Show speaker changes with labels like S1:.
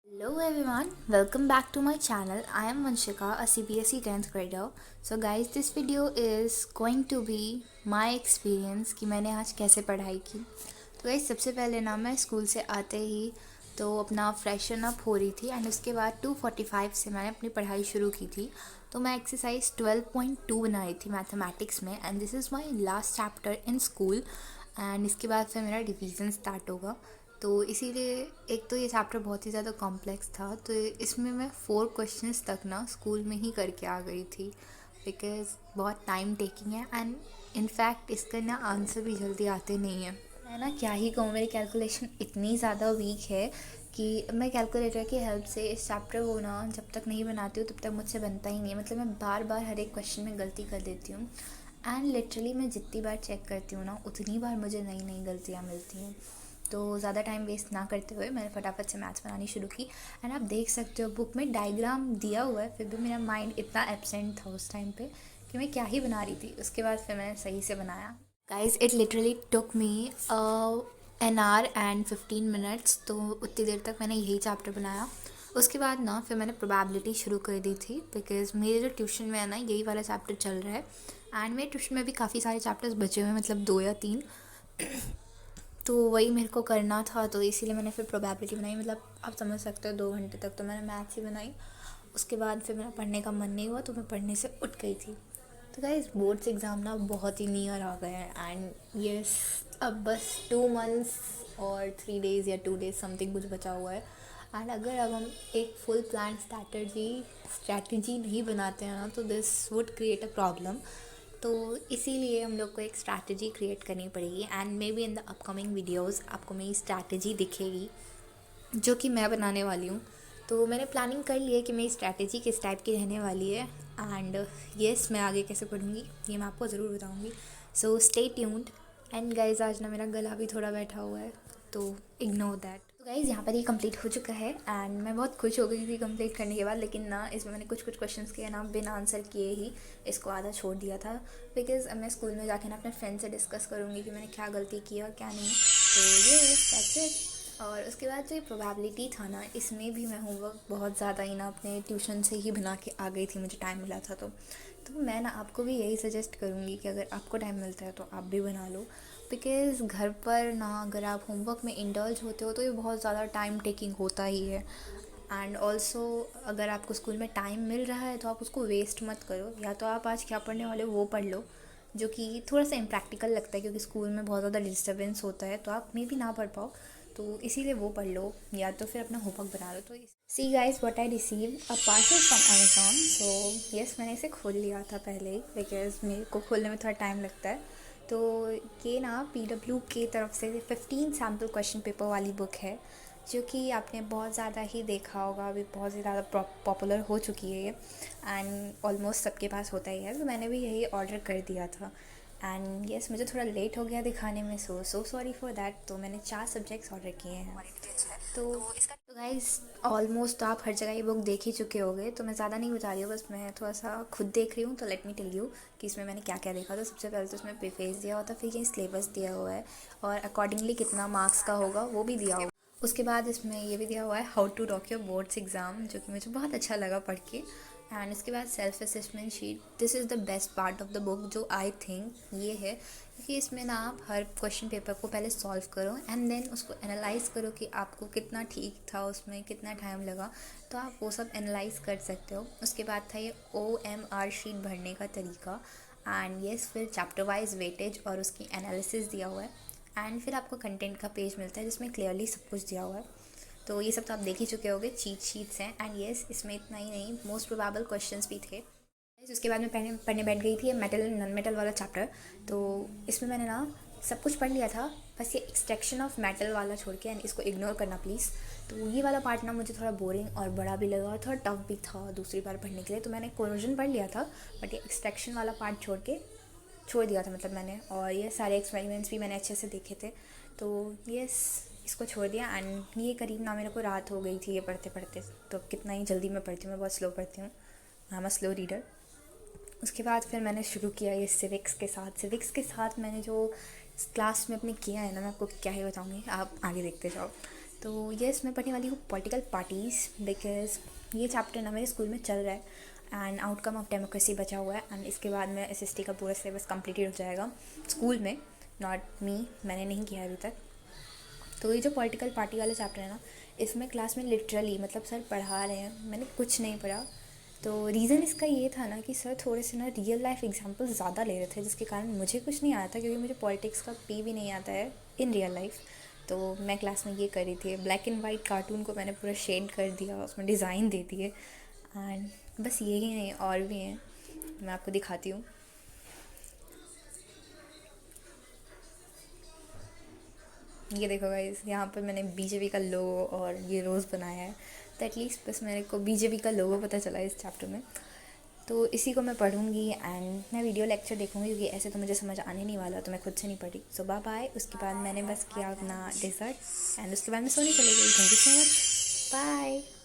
S1: Hello everyone, welcome back to my channel. I am Vanshika, a CBSE 10th grader. So guys, this video is going to be my experience कि मैंने आज कैसे पढ़ाई की। तो guys सबसे पहले ना मैं स्कूल से आते ही तो अपना फ्रेशन अप हो रही थी एंड उसके बाद 2:45 से मैंने अपनी पढ़ाई शुरू की थी। तो मैं एक्सरसाइज 12.2 बना रही थी मैथमेटिक्स में and this is my last chapter in school and इसके बाद फिर मेरा रिवीजन स्टार्ट होगा। तो इसीलिए एक तो ये चैप्टर बहुत ही ज़्यादा कॉम्प्लेक्स था, तो इसमें मैं 4 क्वेश्चंस तक ना स्कूल में ही करके आ गई थी बिकॉज़ बहुत टाइम टेकिंग है एंड इनफैक्ट इसका ना आंसर भी जल्दी आते नहीं हैं। मैं ना क्या ही कहूँ, मेरी कैलकुलेशन इतनी ज़्यादा वीक है कि मैं कैलकुलेटर की हेल्प से इस चैप्टर को ना जब तक नहीं बनाती हूँ तब तक मुझसे बनता ही नहीं है। मतलब मैं बार बार हर एक क्वेश्चन में गलती कर देती हूँ एंड लिटरली मैं जितनी बार चेक करती हूँ ना उतनी बार मुझे नई नई गलतियाँ मिलती हैं। तो ज़्यादा टाइम वेस्ट ना करते हुए मैंने फटाफट से मैथ्स बनानी शुरू की एंड आप देख सकते हो बुक में डायग्राम दिया हुआ है, फिर भी मेरा माइंड इतना एब्सेंट था उस टाइम पे कि मैं क्या ही बना रही थी। उसके बाद फिर मैंने सही से बनाया। Guys it literally took me an hour and 15 minutes, तो उतनी देर तक मैंने यही चैप्टर बनाया। उसके बाद ना फिर मैंने प्रोबेबिलिटी शुरू कर दी थी बिकॉज मेरे जो ट्यूशन में है ना यही वाला चैप्टर चल रहा है एंड मेरे ट्यूशन में भी काफ़ी सारे चैप्टर्स बचे हुए हैं, मतलब 2 या 3। तो वही मेरे को करना था, तो इसीलिए मैंने फिर प्रोबेबिलिटी बनाई। मतलब आप समझ सकते हो 2 घंटे तक तो मैंने मैथ्स ही बनाई। उसके बाद फिर मेरा पढ़ने का मन नहीं हुआ तो मैं पढ़ने से उठ गई थी। तो गाइस बोर्ड्स एग्ज़ाम ना बहुत ही नियर आ गए हैं एंड यस अब बस 2 मंथ्स और 3 डेज़ या 2 डेज़ समथिंग कुछ बचा हुआ है। एंड अगर अब हम एक फुल प्लान स्ट्रैटेजी नहीं बनाते हैं ना तो this would create a problem. तो इसीलिए हम लोग को एक स्ट्रैटेजी क्रिएट करनी पड़ेगी and may be in the upcoming videos आपको मेरी स्ट्रैटेजी दिखेगी जो कि मैं बनाने वाली हूँ। तो मैंने प्लानिंग कर ली है कि मेरी स्ट्रैटेजी किस टाइप की रहने वाली है एंड येस मैं आगे कैसे पढ़ूँगी ये मैं आपको ज़रूर बताऊँगी। So stay tuned. And guys आज ना मेरा गला भी थोड़ा बैठा हुआ है तो इग्नोर दैट। तो गाइज़ यहाँ पर ये कंप्लीट हो चुका है एंड मैं बहुत खुश हो गई थी कंप्लीट करने के बाद, लेकिन ना इसमें मैंने कुछ कुछ क्वेश्चंस के ना बिना आंसर किए ही इसको आधा छोड़ दिया था बिकॉज अब मैं स्कूल में जाके ना अपने फ्रेंड से डिस्कस करूँगी कि मैंने क्या गलती की और क्या नहीं। तो ये दैट्स इट। और उसके बाद जो ये प्रोबेबिलिटी था ना इसमें भी मैं होमवर्क बहुत ज़्यादा ही ना अपने ट्यूशन से ही बना के आ गई थी, मुझे टाइम मिला था तो मैं ना आपको भी यही सजेस्ट करूँगी कि अगर आपको टाइम मिलता है तो आप भी बना लो बिकॉज़ घर पर ना अगर आप होमवर्क में इंडल्ज होते हो तो ये बहुत ज़्यादा टाइम टेकिंग होता ही है। एंड ऑल्सो अगर आपको स्कूल में टाइम मिल रहा है तो आप उसको वेस्ट मत करो, या तो आप आज क्या पढ़ने वाले हो वो पढ़ लो जो कि थोड़ा सा इम्प्रैक्टिकल लगता है क्योंकि स्कूल में बहुत ज़्यादा डिस्टर्बेंस होता है तो आप मे भी ना पढ़ पाओ, तो इसीलिए वो पढ़ लो या तो फिर अपना होमवर्क बना लो। तो see guys what I receive a parcel from Amazon. So yes मैंने इसे खोल लिया था पहले ही बिकॉज मेरे को खोलने में थोड़ा टाइम लगता है। तो ये ना PW की तरफ से 15 सैम्पल क्वेश्चन पेपर वाली बुक है जो कि आपने बहुत ज़्यादा ही देखा होगा, अभी बहुत ही ज़्यादा पॉपुलर हो चुकी है ये एंड ऑलमोस्ट सबके पास होता ही है। तो मैंने भी यही ऑर्डर कर दिया था एंड यस मुझे थोड़ा लेट हो गया दिखाने में, सो सॉरी फॉर दैट। तो मैंने 4 सब्जेक्ट्स ऑर्डर किए हैं। तो गाइज ऑलमोस्ट आप हर जगह ये बुक देख ही चुके होंगे तो मैं ज़्यादा नहीं बता रही हूँ, बस मैं थोड़ा सा खुद देख रही हूँ। तो लेट मी टेल यू कि इसमें मैंने क्या क्या देखा। तो सबसे पहले तो इसमें प्रीफेस दिया हुआ था, फिर ये सिलेबस दिया हुआ है और अकॉर्डिंगली कितना मार्क्स का होगा वो भी दिया हुआ। उसके बाद इसमें ये भी दिया हुआ है how to rock your boards exam, जो कि मुझे बहुत अच्छा लगा पढ़ के। एंड उसके बाद self assessment sheet, this is the best part of the book जो आई थिंक ये है क्योंकि इसमें ना आप हर क्वेश्चन पेपर को पहले सॉल्व करो एंड देन उसको एनालाइज करो कि आपको कितना ठीक था, उसमें कितना टाइम लगा, तो आप वो सब एनालाइज कर सकते हो। उसके बाद था ये OMR शीट भरने का तरीका एंड येस फिर चैप्टर वाइज वेटेज और उसकी एनालिसिस दिया हुआ है एंड फिर आपको कंटेंट का पेज मिलता है जिसमें क्लियरली सब कुछ दिया हुआ है। तो ये सब तो आप देख ही चुके होंगे, चीट शीट्स हैं एंड येस इसमें इतना ही नहीं मोस्ट प्रोबेबल क्वेश्चंस भी थे। उसके बाद मैं पढ़ने बैठ गई थी मेटल नॉन मेटल वाला चैप्टर। तो इसमें मैंने ना सब कुछ पढ़ लिया था, बस ये एक्सट्रैक्शन ऑफ मेटल वाला छोड़ के एंड इसको इग्नोर करना प्लीज़। तो ये वाला पार्ट ना मुझे थोड़ा बोरिंग और बड़ा भी लगा और थोड़ा टफ भी था दूसरी बार पढ़ने के लिए, तो मैंने कोरोजन पढ़ लिया था बट ये एक्सट्रैक्शन वाला पार्ट छोड़ दिया था मतलब मैंने। और ये सारे एक्सपेरिमेंट्स भी मैंने अच्छे से देखे थे तो यस इसको छोड़ दिया एंड ये करीब ना मेरे को रात हो गई थी ये पढ़ते पढ़ते। तो कितना ही जल्दी मैं पढ़ती हूँ, मैं बहुत स्लो पढ़ती हूँ, I am a slow reader. उसके बाद फिर मैंने शुरू किया ये सिविक्स के साथ मैंने जो क्लास में अपने किया है ना मैं आपको क्या ही बताऊँगी, आप आगे देखते जाओ। तो यस, मैं पढ़ने वाली हूँ पॉलिटिकल पार्टीज़, बिकॉज़ ये चैप्टर ना मेरे स्कूल में चल रहा है एंड आउटकम ऑफ डेमोक्रेसी बचा हुआ है एंड इसके बाद में एसएसटी का पूरा सिलेबस कंप्लीटेड हो जाएगा स्कूल में, नॉट मी, मैंने नहीं किया अभी तक। तो ये जो पॉलिटिकल पार्टी वाला चैप्टर है ना, इसमें क्लास में लिटरली मतलब सर पढ़ा रहे हैं, मैंने कुछ नहीं पढ़ा। तो रीज़न इसका ये था ना कि सर थोड़े से ना रियल लाइफ एग्जांपल ज़्यादा ले रहे थे, जिसके कारण मुझे कुछ नहीं आया था, क्योंकि मुझे पॉलिटिक्स का पी भी नहीं आता है इन रियल लाइफ। तो मैं क्लास में ये कर रही थी, ब्लैक एंड वाइट कार्टून को मैंने पूरा शेड कर दिया, उसमें डिज़ाइन दे दिए एंड बस यही नहीं, और भी हैं, मैं आपको दिखाती हूँ। ये देखो गाइस, यहाँ पर मैंने बीजेपी का लोगो और ये रोज़ बनाया है, तो एटलीस्ट बस मेरे को बीजेपी का लोगो पता चला है इस चैप्टर में। तो इसी को मैं पढ़ूंगी एंड मैं वीडियो लेक्चर देखूंगी, क्योंकि ऐसे तो मुझे समझ आने नहीं वाला, तो मैं खुद से नहीं पढ़ी। सो बाय बाय। उसके बाद मैंने बस किया अपना डिज़र्ट एंड उसके बाद मैं सोने चली गई। Thank you so much, bye.